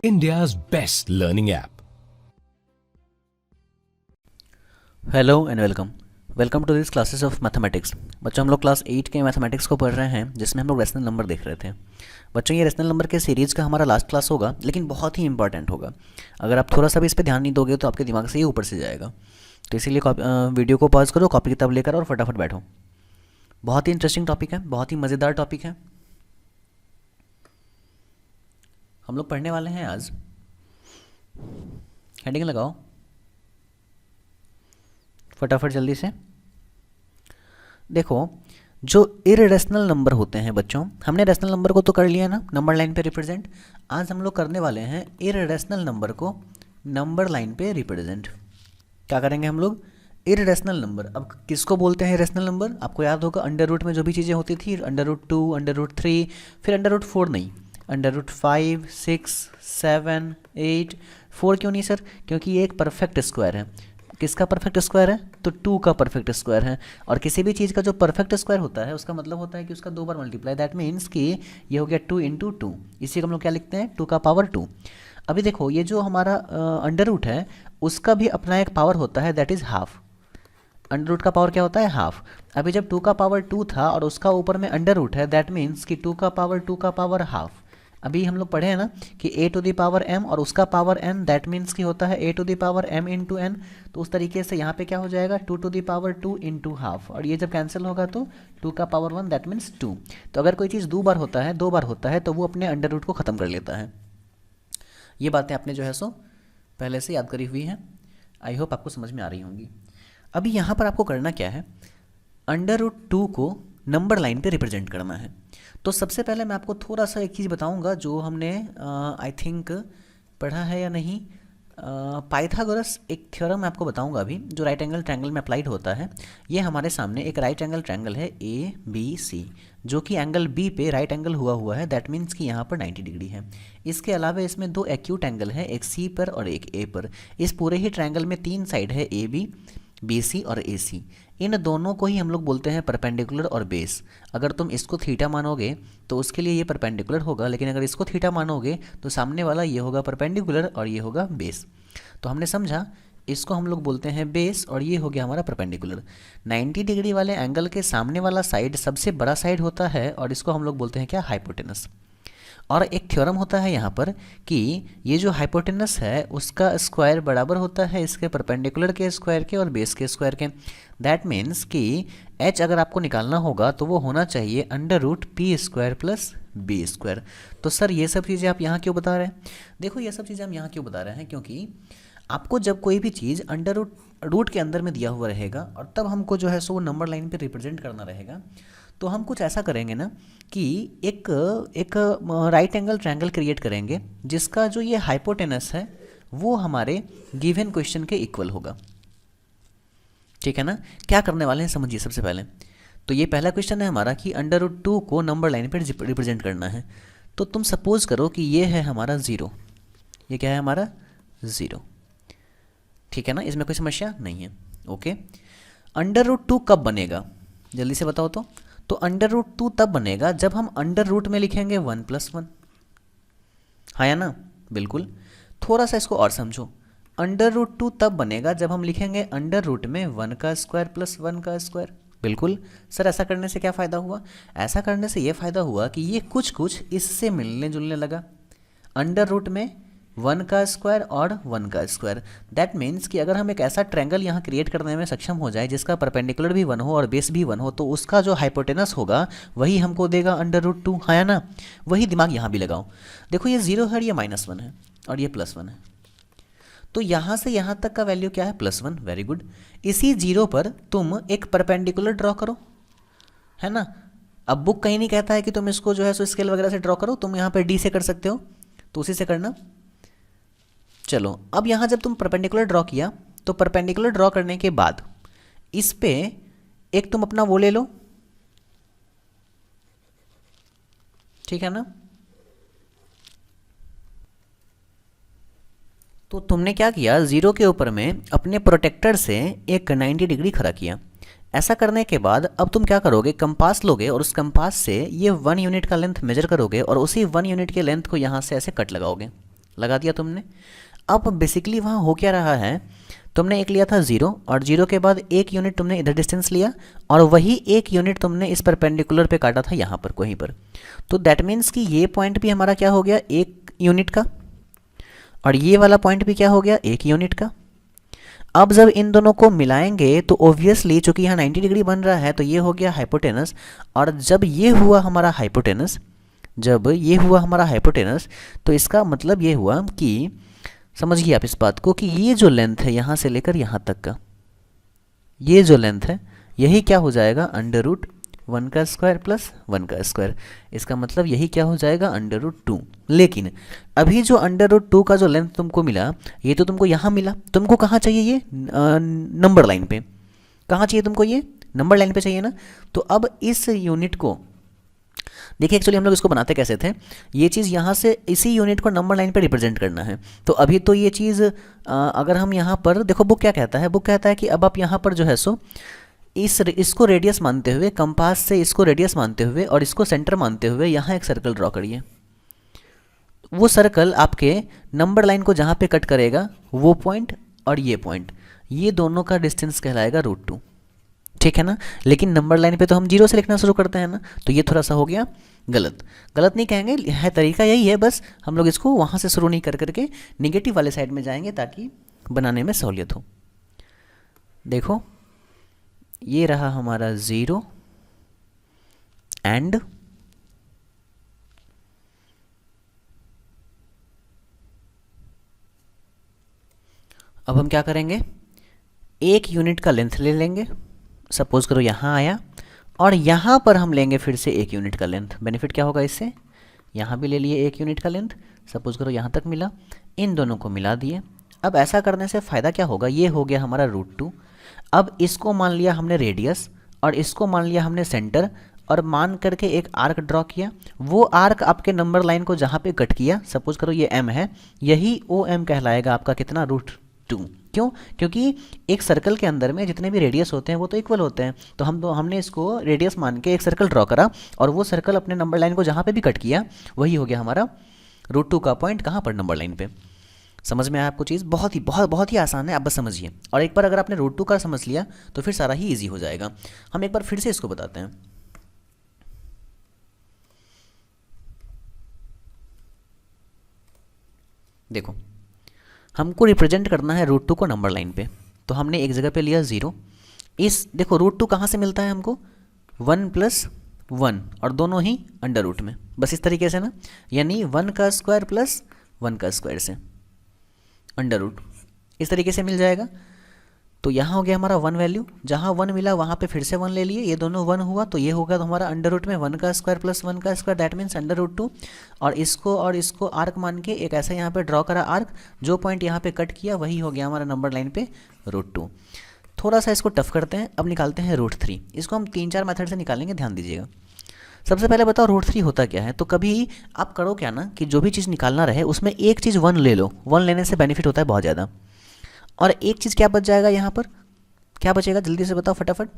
India's best learning app. Hello and welcome to this classes of mathematics. बच्चों, हम लोग class 8 के mathematics को पढ़ रहे हैं, जिसमें हम लोग रेशनल नंबर देख रहे थे। बच्चों, ये रेशनल नंबर के सीरीज़ का हमारा लास्ट क्लास होगा, लेकिन बहुत ही इंपॉर्टेंट होगा। अगर आप थोड़ा सा भी इस पर ध्यान नहीं दोगे तो आपके दिमाग से ये ऊपर से जाएगा। तो इसीलिए वीडियो को पॉज करो, कॉपी किताब लेकर और फटाफट बैठो। बहुत ही इंटरेस्टिंग टॉपिक है, बहुत ही मज़ेदार टॉपिक है। हम लोग पढ़ने वाले हैं आज, हेडिंग लगाओ फटाफट जल्दी से। देखो, जो इरेशनल नंबर होते हैं बच्चों, हमने रेशनल नंबर को तो कर लिया ना, नंबर लाइन पे रिप्रेजेंट। आज हम लोग करने वाले हैं इरेशनल नंबर को नंबर लाइन पे रिप्रेजेंट। क्या करेंगे हम लोग? Irrational number. अब किसको बोलते हैं इरेशनल नंबर? आपको याद होगा, अंडर रूट में जो भी चीज़ें होती थी, अंडर रूट 2, अंडर रूट 3, फिर अंडर रूट 4 नहीं, अंडर रूट 5, 6, 7, 8। 4 क्यों नहीं सर? क्योंकि ये एक परफेक्ट स्क्वायर है। किसका परफेक्ट स्क्वायर है? तो 2 का परफेक्ट स्क्वायर है। और किसी भी चीज़ का जो परफेक्ट स्क्वायर होता है, उसका मतलब होता है कि उसका 2 बार मल्टीप्लाई। दैट मीन्स कि ये हो गया 2 इंटू 2। इसी को हम लोग क्या लिखते हैं? 2 का पावर 2। अभी देखो, ये जो हमारा अंडर रूट है, उसका भी अपना एक पावर होता है, that is half. Under root का पावर क्या होता है? हाफ। अभी जब 2 का पावर 2 था और उसका ऊपर में अंडर रूट है, दैट मीन्स कि 2 का पावर हाफ। अभी हम लोग पढ़े हैं ना कि a to the power m और उसका पावर n, दैट मीन्स कि होता है a to the power m into n। तो उस तरीके से यहाँ पे क्या हो जाएगा? 2 to the power 2 into half. और ये जब कैंसिल होगा तो 2 का पावर 1, दैट मीन्स 2। तो अगर कोई चीज़ दो बार होता है तो वो अपने अंडर रूट को ख़त्म कर लेता है। ये बातें आपने जो है सो पहले से याद करी हुई हैं। आई होप आपको समझ में आ रही होंगी। अभी यहाँ पर आपको करना क्या है? अंडर रूट 2 को नंबर लाइन पे रिप्रेजेंट करना है। तो सबसे पहले मैं आपको थोड़ा सा एक चीज़ बताऊंगा जो हमने आई थिंक पढ़ा है या नहीं। पाइथागोरस एक थ्योरम मैं आपको बताऊंगा अभी, जो राइट एंगल ट्रायंगल में अप्लाइड होता है। ये हमारे सामने एक राइट एंगल ट्रायंगल है ABC, जो कि एंगल B पे राइट एंगल हुआ है। दैट मीन्स कि यहाँ पर 90 डिग्री है। इसके अलावा इसमें दो एक्यूट एंगल है, एक C पर और एक A पर। इस पूरे ही ट्रायंगल में 3 साइड है, AB, BC और AC। इन दोनों को ही हम लोग बोलते हैं परपेंडिकुलर और बेस। अगर तुम इसको थीटा मानोगे तो उसके लिए ये परपेंडिकुलर होगा, लेकिन अगर इसको थीटा मानोगे तो सामने वाला ये होगा परपेंडिकुलर और ये होगा बेस। तो हमने समझा, इसको हम लोग बोलते हैं बेस और ये हो गया हमारा परपेंडिकुलर। 90 डिग्री वाले एंगल के सामने वाला साइड सबसे बड़ा साइड होता है और इसको हम लोग बोलते हैं क्या? हाइपोटेनस। और एक थ्योरम होता है यहाँ पर कि ये जो हाइपोटेनस है उसका स्क्वायर बराबर होता है इसके परपेंडिकुलर के स्क्वायर के और बेस के स्क्वायर के। दैट मीन्स कि h अगर आपको निकालना होगा तो वो होना चाहिए under root P square plus B square. तो सर ये सब चीज़ें आप यहाँ क्यों बता रहे हैं? देखो, ये सब चीज़ें हम यहाँ क्यों बता रहे हैं, क्योंकि आपको जब कोई भी चीज़ अंडर रूट के अंदर में दिया हुआ रहेगा और तब हमको जो है सो वो नंबर लाइन पे रिप्रेजेंट करना रहेगा, तो हम कुछ ऐसा करेंगे ना कि एक राइट एंगल ट्रायंगल क्रिएट करेंगे जिसका जो ये हाइपोटेनस है वो हमारे गिवन क्वेश्चन के इक्वल होगा। ठीक है ना? क्या करने वाले हैं समझिए। सबसे पहले तो ये पहला क्वेश्चन है हमारा कि अंडर रूट 2 को नंबर लाइन पर रिप्रेजेंट करना है। तो तुम सपोज करो कि ये है हमारा 0। ये क्या है हमारा? 0। ठीक है ना? इसमें कोई समस्या नहीं है। ओके, अंडर रूट 2 कब बनेगा? जल्दी से बताओ तो अंडर रूट 2 तब बनेगा जब हम अंडर रूट में लिखेंगे 1 + 1। हाँ या ना? बिल्कुल। थोड़ा सा इसको और समझो, अंडर रूट 2 तब बनेगा जब हम लिखेंगे अंडर रूट में 1 का स्क्वायर प्लस 1 का स्क्वायर। बिल्कुल सर, ऐसा करने से क्या फ़ायदा हुआ? ऐसा करने से ये फ़ायदा हुआ कि ये कुछ कुछ इससे मिलने जुलने लगा। अंडर रूट में 1 का स्क्वायर और 1 का स्क्वायर। दैट मीन्स कि अगर हम एक ऐसा ट्रायंगल यहाँ क्रिएट करने में सक्षम हो जाए जिसका परपेंडिकुलर भी 1 हो और बेस भी 1 हो, तो उसका जो हाइपोटेनस होगा वही हमको देगा अंडर रूट 2। हाँ या ना? वही दिमाग यहाँ भी लगाओ। देखो, ये 0 है, ये -1 है और ये +1 है। तो यहाँ से यहाँ तक का वैल्यू क्या है? +1। Very good. इसी 0 पर तुम एक परपेंडिकुलर ड्रॉ करो, है ना? अब बुक कहीं नहीं कहता है कि तुम इसको जो है सो स्केल वगैरह से ड्रॉ करो, तुम यहाँ पर D से कर सकते हो, तो उसी से करना। चलो, अब यहाँ जब तुम परपेंडिकुलर ड्रॉ किया तो परपेंडिकुलर ड्रॉ करने के बाद इस पे एक तुम अपना वो ले लो। ठीक है ना? तो तुमने क्या किया, 0 के ऊपर में अपने प्रोटेक्टर से एक 90 डिग्री खड़ा किया। ऐसा करने के बाद अब तुम क्या करोगे? कंपास लोगे और उस कंपास से ये 1 यूनिट का लेंथ मेजर करोगे और उसी 1 यूनिट के लेंथ को यहाँ से ऐसे कट लगाओगे। लगा दिया तुमने। अब बेसिकली वहाँ हो क्या रहा है, तुमने एक लिया था 0 और 0 के बाद 1 यूनिट तुमने इधर डिस्टेंस लिया और वही 1 यूनिट तुमने इस परपेंडिकुलर पे काटा था यहाँ पर कहीं पर। तो दैट मीन्स कि ये पॉइंट भी हमारा क्या हो गया 1 यूनिट का और ये वाला पॉइंट भी क्या हो गया 1 यूनिट का। अब जब इन दोनों को मिलाएंगे तो ऑब्वियसली चूंकि यहाँ 90 डिग्री बन रहा है तो ये हो गया हाइपोटेनस, और जब ये हुआ हमारा हाइपोटेनस, तो इसका मतलब ये हुआ कि समझिए आप इस बात को कि ये जो लेंथ है यहाँ से लेकर यहाँ तक का, ये जो लेंथ है यही क्या हो जाएगा अंडर रूट 1 का स्क्वायर प्लस 1 का स्क्वायर। इसका मतलब यही क्या हो जाएगा अंडर रूट 2। लेकिन अभी जो अंडर रूट 2 का जो लेंथ तुमको मिला ये तो तुमको यहाँ मिला, तुमको कहाँ चाहिए ये नंबर लाइन पे, कहाँ चाहिए तुमको ये नंबर लाइन पे चाहिए ना। तो अब इस यूनिट को देखिए, एक्चुअली हम लोग इसको बनाते कैसे थे, ये चीज़ यहाँ से इसी यूनिट को नंबर लाइन पे रिप्रेजेंट करना है। तो अभी तो ये चीज़ अगर हम यहाँ पर देखो, बुक क्या कहता है, बुक कहता है कि अब आप यहाँ पर जो है सो इसको रेडियस मानते हुए, कंपास से इसको रेडियस मानते हुए और इसको सेंटर मानते हुए यहाँ एक सर्कल ड्रॉ करिए। वो सर्कल आपके नंबर लाइन को जहाँ पे कट करेगा वो पॉइंट और ये पॉइंट, ये दोनों का डिस्टेंस कहलाएगा √2, ठीक है ना। लेकिन नंबर लाइन पे तो हम 0 से लिखना शुरू करते हैं ना, तो ये थोड़ा सा हो गया गलत। गलत नहीं कहेंगे, है तरीका यही है, बस हम लोग इसको वहाँ से शुरू नहीं कर करके निगेटिव वाले साइड में जाएंगे ताकि बनाने में सहूलियत हो। देखो ये रहा हमारा 0 एंड अब हम क्या करेंगे, 1 यूनिट का लेंथ ले लेंगे। सपोज करो यहाँ आया और यहाँ पर हम लेंगे फिर से 1 यूनिट का लेंथ। बेनिफिट क्या होगा इससे, यहाँ भी ले लिए 1 यूनिट का लेंथ, सपोज करो यहाँ तक मिला, इन दोनों को मिला दिए। अब ऐसा करने से फ़ायदा क्या होगा, ये हो गया हमारा √2। अब इसको मान लिया हमने रेडियस और इसको मान लिया हमने सेंटर, और मान करके एक आर्क ड्रॉ किया। वो आर्क आपके नंबर लाइन को जहाँ पे कट किया, सपोज करो ये m है, यही OM कहलाएगा आपका कितना √2। क्यों, क्योंकि एक सर्कल के अंदर में जितने भी रेडियस होते हैं वो तो इक्वल होते हैं। तो हमने इसको रेडियस मान के एक सर्कल ड्रॉ करा और वो सर्कल अपने नंबर लाइन को जहाँ पे भी कट किया वही हो गया हमारा √2 का पॉइंट, कहाँ पर नंबर लाइन पे। समझ में आया आपको चीज़, बहुत ही आसान है, आप बस समझिए। और एक बार अगर आपने √2 का समझ लिया तो फिर सारा ही ईजी हो जाएगा। हम एक बार फिर से इसको बताते हैं। देखो हमको रिप्रेजेंट करना है √2 को नंबर लाइन पे, तो हमने एक जगह पे लिया 0। इस देखो √2 कहाँ से मिलता है हमको, 1 + 1 और दोनों ही अंडर रूट में, बस इस तरीके से ना, यानी 1 का स्क्वायर प्लस 1 का स्क्वायर से अंडर रूट, इस तरीके से मिल जाएगा। तो यहाँ हो गया हमारा 1 वैल्यू, जहाँ 1 मिला वहाँ पे फिर से 1 ले लिए, ये दोनों 1 हुआ तो ये होगा तो हमारा अंडर रूट में 1 का स्क्वायर प्लस 1 का square, that means under root 2। और इसको आर्क मान के एक ऐसा यहाँ पे ड्रॉ करा आर्क, जो पॉइंट यहाँ पे कट किया वही हो गया हमारा नंबर लाइन पे √2। थोड़ा सा इसको टफ करते हैं, अब निकालते हैं √3। इसको हम 3-4 मेथड से निकालेंगे, ध्यान दीजिएगा। सबसे पहले बताओ √3 होता क्या है। तो कभी आप करो क्या ना कि जो भी चीज़ निकालना रहे उसमें एक चीज़ 1 ले लो, 1 लेने से बेनिफिट होता है बहुत ज़्यादा। और एक चीज़ क्या बच जाएगा यहाँ पर, क्या बचेगा जल्दी से बताओ फटाफट।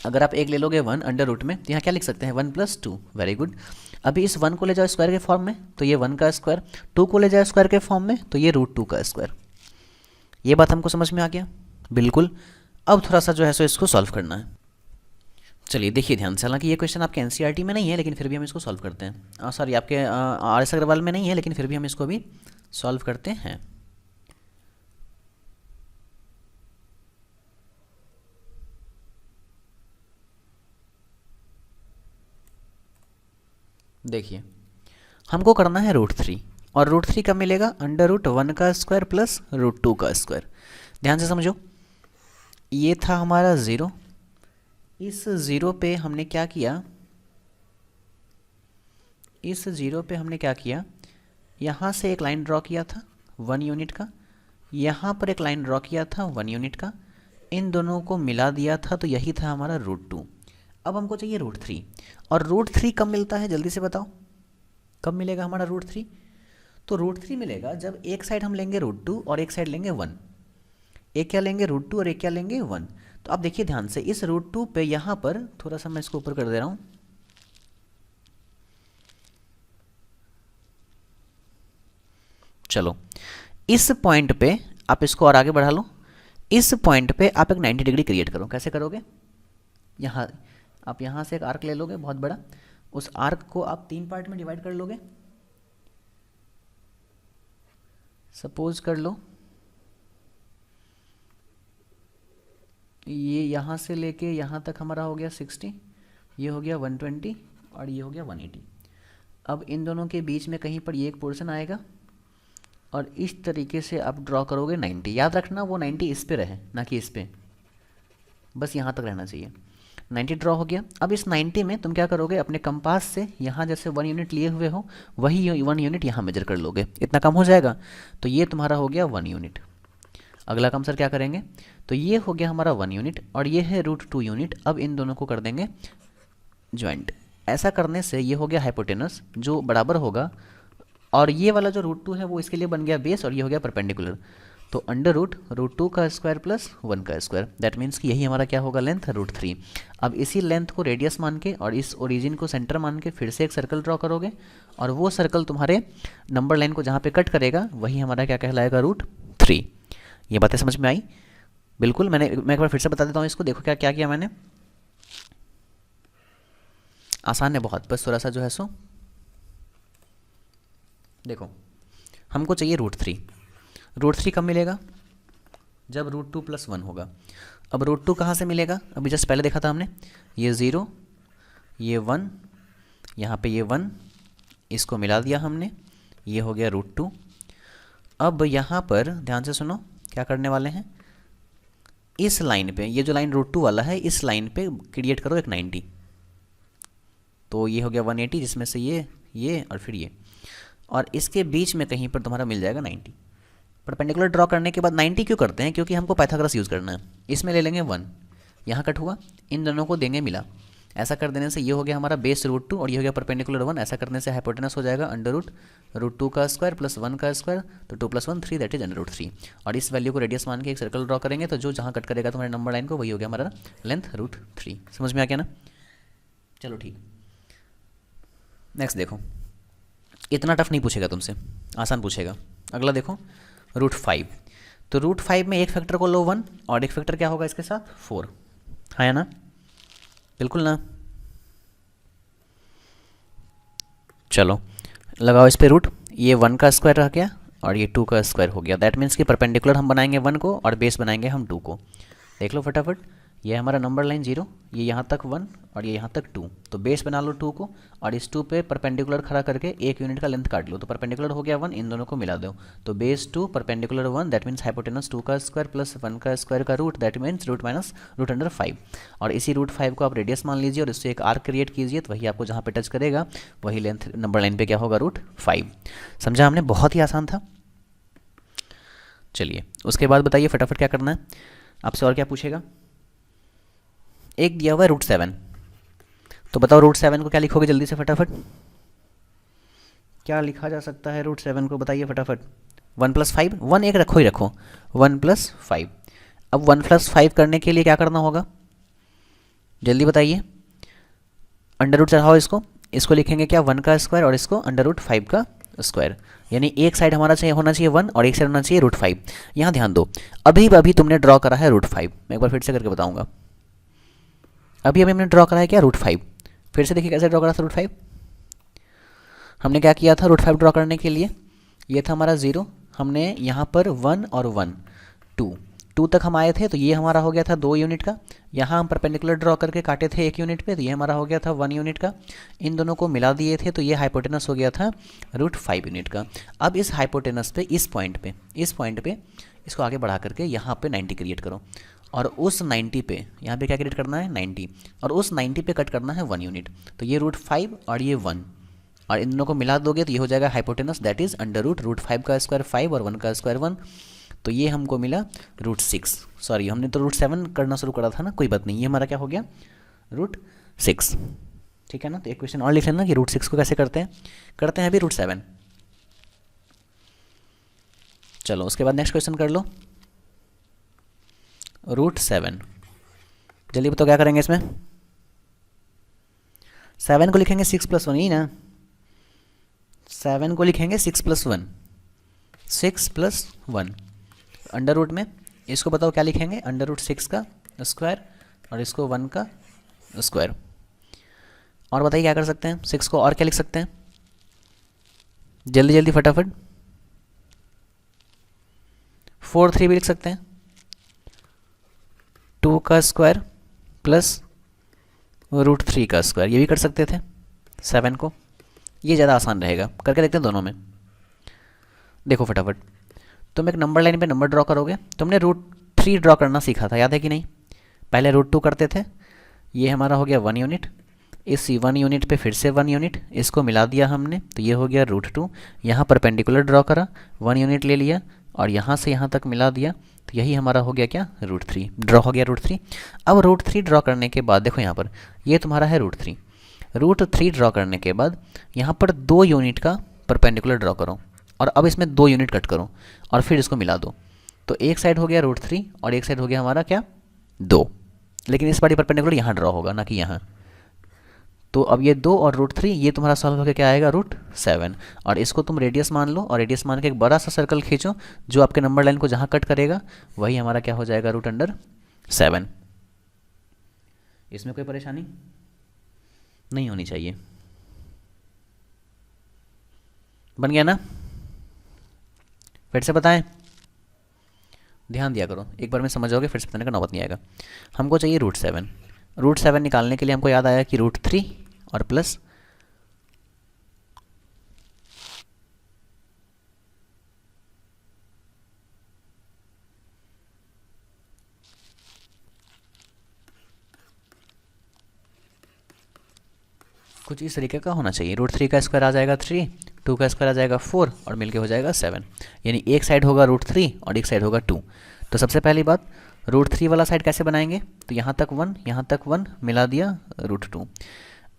अगर आप एक ले लोगे 1 अंडर रूट में, तो यहाँ क्या लिख सकते हैं 1 + 2, वेरी गुड। अभी इस 1 को ले जाओ स्क्वायर के फॉर्म में तो ये 1 का स्क्वायर, 2 को ले जाओ स्क्वायर के फॉर्म में तो ये √2 का स्क्वायर। ये बात हमको समझ में आ गया, बिल्कुल। अब थोड़ा सा जो है सो इसको सॉल्व करना है। चलिए देखिए ध्यान से, हालांकि ये क्वेश्चन आपके एनसीईआरटी में नहीं है लेकिन फिर भी हम इसको सॉल्व करते हैं। सॉरी, आपके RS अग्रवाल में नहीं है लेकिन फिर भी हम इसको भी सॉल्व करते हैं। देखिए हमको करना है √3, और √3 कब मिलेगा, अंडर रूट 1 का स्क्वायर प्लस √2 का स्क्वायर। ध्यान से समझो, ये था हमारा 0। इस 0 पे हमने क्या किया, इस 0 पे हमने क्या किया, यहाँ से एक लाइन ड्रॉ किया था 1 यूनिट का, यहाँ पर एक लाइन ड्रॉ किया था 1 यूनिट का, इन दोनों को मिला दिया था तो यही था हमारा √2। अब हमको चाहिए √3, और √3 कब मिलता है जल्दी से बताओ, कब मिलेगा हमारा √3। तो √3 मिलेगा जब एक साइड हम लेंगे √2 और एक साइड लेंगे 1। एक क्या लेंगे √2 और एक क्या लेंगे 1। तो आप देखिए ध्यान से, इस √2 पे यहाँ पर थोड़ा सा मैं इसको ऊपर कर दे रहा हूँ, चलो इस पॉइंट पे आप इसको और आगे बढ़ा लो, इस पॉइंट पे आप एक 90 डिग्री क्रिएट करो। कैसे करोगे? यहाँ आप यहाँ से एक आर्क ले लोगे बहुत बड़ा, उस आर्क को आप 3 पार्ट में डिवाइड कर लोगे। सपोज कर लो ये यहाँ से लेके यहाँ तक हमारा हो गया 60, ये हो गया 120 और ये हो गया 180। अब इन दोनों के बीच में कहीं पर ये एक पोर्शन आएगा और इस तरीके से आप ड्रॉ करोगे 90। याद रखना वो 90 इस पे रहे ना कि इस पे, बस यहाँ तक रहना चाहिए। 90 ड्रॉ हो गया। अब इस 90 में तुम क्या करोगे, अपने कंपास से यहाँ जैसे 1 यूनिट लिए हुए हो वही 1 यूनिट यहाँ मेजर कर लोगे। इतना कम हो जाएगा तो ये तुम्हारा हो गया 1 यूनिट। अगला काम सर क्या करेंगे, तो ये हो गया हमारा 1 यूनिट और ये है √2 यूनिट। अब इन दोनों को कर देंगे ज्वाइंट। ऐसा करने से ये हो गया हाइपोटेनस जो बराबर होगा, और ये वाला जो √2 है वो इसके लिए बन गया बेस और ये हो गया परपेंडिकुलर। तो अंडर रूट √2 का स्क्वायर प्लस 1 का स्क्वायर, दैट मीन्स कि यही हमारा क्या होगा, लेंथ √3। अब इसी लेंथ को रेडियस मान के और इस ओरिजिन को सेंटर मान के फिर से एक सर्कल ड्रॉ करोगे, और वो सर्कल तुम्हारे नंबर लाइन को जहाँ पे कट करेगा वही हमारा क्या कहलाएगा, √3। ये बातें समझ में आई? बिल्कुल। मैं एक बार फिर से बता देता हूँ इसको। देखो क्या क्या किया मैंने, आसान है बहुत, बस थोड़ा सा जो है सो देखो। हमको चाहिए √3। √3 कब मिलेगा, जब √2 + 1 होगा। अब √2 कहाँ से मिलेगा, अभी जस्ट पहले देखा था हमने, ये 0, ये 1, यहाँ पे ये 1, इसको मिला दिया हमने, ये हो गया √2। अब यहाँ पर ध्यान से सुनो क्या करने वाले हैं, इस लाइन पे, ये जो लाइन √2 वाला है, इस लाइन पे क्रिएट करो एक 90। तो ये हो गया 180, जिसमें से ये और फिर ये, और इसके बीच में कहीं पर तुम्हारा मिल जाएगा 90। परपेंडिकुलर ड्रॉ करने के बाद 90 क्यों करते हैं, क्योंकि हमको पाइथागोरस यूज़ करना है। इसमें ले लेंगे 1, यहाँ कट हुआ, इन दोनों को देंगे मिला। ऐसा कर देने से ये हो गया हमारा बेस √2 और ये हो गया परपेंडिकुलर 1। ऐसा करने से हाइपोटेनस हो जाएगा अंडर रूट √2 का स्क्वायर प्लस 1 का स्क्वायर, तो 2 + 1 3, दैट इज अंडर √3। और इस वैल्यू को रेडियस मान के एक सर्कल ड्रॉ करेंगे, तो जो जहाँ कट करेगा तुम्हारे नंबर लाइन को वही हो गया हमारा लेंथ √3। समझ में आ गया ना? चलो ठीक। नेक्स्ट देखो, इतना टफ नहीं पूछेगा तुमसे, आसान पूछेगा। अगला देखो √5। तो √5 में एक फैक्टर को लो 1 और एक फैक्टर क्या होगा इसके साथ, 4। हाँ या ना? बिल्कुल ना? चलो लगाओ इस पे रूट। ये 1 का स्क्वायर रह गया और ये 2 का स्क्वायर हो गया। दैट मीन्स कि परपेंडिकुलर हम बनाएंगे 1 को और बेस बनाएंगे हम 2 को। देख लो फटाफट, ये हमारा नंबर लाइन 0, ये यहाँ तक 1 और ये यहाँ तक 2। तो बेस बना लो 2 को और इस 2 पे परपेंडिकुलर खड़ा करके 1 यूनिट का लेंथ काट लो। तो परपेंडिकुलर हो गया 1, इन दोनों को मिला दो। तो base 2 perpendicular 1, that means hypotenuse 2 का स्क्वायर प्लस 1 का स्क्वायर का root, that means root minus √5। और इसी √5 को आप रेडियस मान लीजिए और इससे एक आर्क क्रिएट कीजिए, तो वही आपको जहाँ पे टच करेगा वही लेंथ नंबर लाइन पे क्या होगा, √5। समझा हमने? बहुत ही आसान था। चलिए उसके बाद बताइए फटाफट क्या करना है आपसे, और क्या पूछेगा। एक दिया हुआ है √7, तो बताओ √7 को क्या लिखोगे जल्दी से फटाफट, क्या लिखा जा सकता है √7 को, बताइए फटाफट। 1 + 5, 1 एक रखो ही रखो, 1 + 5। अब 1 + 5 करने के लिए क्या करना होगा, जल्दी बताइए। अंडर रूट चढ़ाओ इसको लिखेंगे क्या, 1 का स्क्वायर और इसको अंडर रूट 5 का स्क्वायर। यानी एक साइड हमारा होना चाहिए 1 और एक साइड होना चाहिए √5। यहाँ ध्यान दो, अभी तुमने ड्रॉ करा है √5। मैं एक बार फिर से करके बताऊंगा। अभी हमने ड्रॉ करा है क्या, √5। फिर से देखिए कैसे ड्रॉ करा था √5। हमने क्या किया था √5 ड्रॉ करने के लिए, ये था हमारा 0, हमने यहाँ पर 1 और 1 2 तक हम आए थे, तो ये हमारा हो गया था 2 यूनिट का। यहाँ हम परपेंडिकुलर ड्रॉ करके काटे थे 1 यूनिट पे, तो ये हमारा हो गया था 1 यूनिट का। इन दोनों को मिला दिए थे, तो ये हाइपोटेनस हो गया था √5 यूनिट का। अब इस हाइपोटेनस पे इस पॉइंट पे इसको आगे बढ़ा करके यहाँ पे 90 क्रिएट करो, और उस 90 पे यहाँ पे क्या क्रिएट करना है, 90, और उस 90 पे कट करना है 1 यूनिट। तो ये √5 और ये 1, और इन दोनों को मिला दोगे तो ये हो जाएगा hypotenuse, that is under root √5 का स्क्वायर 5 और 1 का स्क्वायर 1। तो ये हमको मिला √6। सॉरी, हमने तो √7 करना शुरू करा था ना, कोई बात नहीं, ये हमारा क्या हो गया, √6। ठीक है ना? तो एक क्वेश्चन और लिख लेना कि √6 को कैसे करते हैं अभी √7। चलो उसके बाद नेक्स्ट क्वेश्चन कर लो, √7। जल्दी बताओ क्या करेंगे इसमें। 7 को लिखेंगे 6 + 1 ही ना, 7 को लिखेंगे 6 + 1, 6 प्लस 1 अंडर रूट में, इसको बताओ क्या लिखेंगे, अंडर रूट 6 का स्क्वायर और इसको 1 का स्क्वायर। और बताइए क्या कर सकते हैं, 6 को और क्या लिख सकते हैं, जल्दी जल्दी फटाफट। 4 3 भी लिख सकते हैं, 2 का स्क्वायर प्लस रूट 3 का स्क्वायर, ये भी कर सकते थे 7 को। ये ज़्यादा आसान रहेगा, करके देखते हैं दोनों में। देखो फटाफट, तुम एक नंबर लाइन पे नंबर ड्रॉ करोगे, तुमने रूट 3 ड्रॉ करना सीखा था, याद है कि नहीं। पहले रूट 2 करते थे, ये हमारा हो गया 1 यूनिट, इस 1 यूनिट पे फिर से 1 यूनिट, इसको मिला दिया हमने तो ये हो गया रूट 2। यहाँ परपेंडिकुलर ड्रॉ करा, 1 यूनिट ले लिया और यहाँ से यहाँ तक मिला दिया, तो यही हमारा हो गया क्या, रूट 3 ड्रॉ हो गया रूट 3। अब रूट 3 ड्रॉ करने के बाद देखो यहाँ पर ये तुम्हारा है रूट 3। रूट 3 ड्रॉ करने के बाद यहाँ पर 2 यूनिट का परपेंडिकुलर ड्रॉ करो और अब इसमें 2 यूनिट कट करो और फिर इसको मिला दो, तो एक साइड हो गया रूट 3 और एक साइड हो गया हमारा क्या, 2। लेकिन इस बार परपेंडिकुलर यहाँ ड्रॉ होगा ना कि यहाँ। तो अब ये 2 और रूट 3 ये तुम्हारा सॉल्व होकर क्या आएगा, रूट 7। और इसको तुम रेडियस मान लो और रेडियस मान के एक बड़ा सा सर्कल खींचो जो आपके नंबर लाइन को जहाँ कट करेगा वही हमारा क्या हो जाएगा, रूट अंडर 7। इसमें कोई परेशानी नहीं होनी चाहिए। बन गया ना, फिर से बताएं, ध्यान दिया करो, एक बार में समझोगे फिर से बताने का नौबत नहीं आएगा। हमको चाहिए रूट 7। रूट 7 निकालने के लिए हमको याद आया कि रूट 3 और प्लस कुछ इस तरीके का होना चाहिए। रूट 3 का स्क्वायर आ जाएगा 3, 2 का स्क्वायर आ जाएगा 4 और मिलके हो जाएगा 7। यानी एक साइड होगा रूट 3 और एक साइड होगा 2। तो सबसे पहली बात, रूट 3 वाला साइड कैसे बनाएंगे, तो यहाँ तक 1 यहाँ तक 1 मिला दिया रूट 2।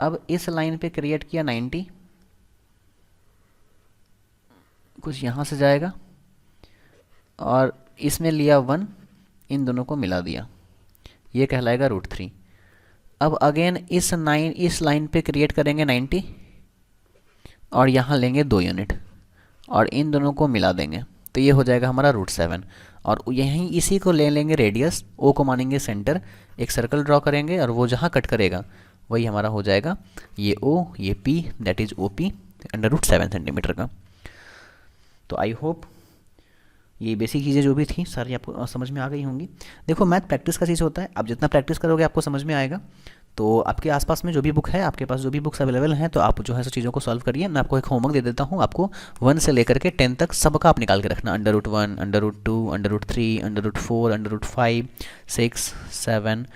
अब इस लाइन पे क्रिएट किया 90, कुछ यहाँ से जाएगा और इसमें लिया 1, इन दोनों को मिला दिया, ये कहलाएगा रूट 3। अब अगेन इस लाइन पे क्रिएट करेंगे 90 और यहाँ लेंगे 2 यूनिट और इन दोनों को मिला देंगे, तो ये हो जाएगा हमारा रूट 7। और यहीं इसी को ले लेंगे रेडियस, ओ को मानेंगे सेंटर, एक सर्कल ड्रॉ करेंगे और वो जहाँ कट करेगा वही हमारा हो जाएगा ये ओ, ये P, that is O P under root 7 centimetre का। तो आई होप ये बेसिक चीज़ें जो भी थी सारी आपको समझ में आ गई होंगी। देखो मैथ प्रैक्टिस का चीज़ होता है, आप जितना प्रैक्टिस करोगे आपको समझ में आएगा। तो आपके आसपास में जो भी बुक है, आपके पास जो भी बुक्स अवेलेबल हैं, तो आप जो है सब चीज़ों को सॉल्व करिए। मैं आपको एक होमवर्क दे देता हूँ, आपको 1 से लेकर के 10 तक सबका आप निकाल के रखना, under root 1, under root 2, under root 3, under root 4, under root 5, 6, 7,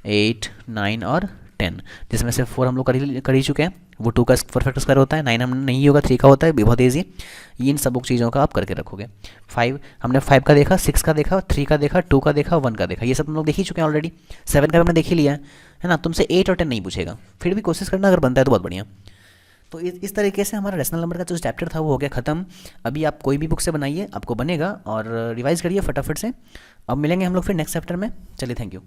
8, 9 और 10, जिसमें से 4 हम लोग कर ही चुके हैं। वो 2 का परफेक्ट स्क्वायर होता है, 9 हम नहीं होगा, 3 का होता है, बहुत ईजी। इन सब चीज़ों का आप करके रखोगे। 5 हमने 5 का देखा, 6 का देखा, 3 का देखा, 2 का देखा, 1 का देखा, ये सब हम लोग देख ही चुके हैं ऑलरेडी। 7 का भी हमने देख ही लिया है ना। तुमसे 8 और 10 नहीं पूछेगा, फिर भी कोशिश करना, अगर बनता है तो बहुत बढ़िया। तो इस तरीके से हमारा रैशनल नंबर का जो चैप्टर था वो हो गया ख़त्म। अभी आप कोई भी बुक से बनाइए, आपको बनेगा, और रिवाइज करिए फटाफट से। अब मिलेंगे हम लोग फिर नेक्स्ट चैप्टर में। चलिए, थैंक यू।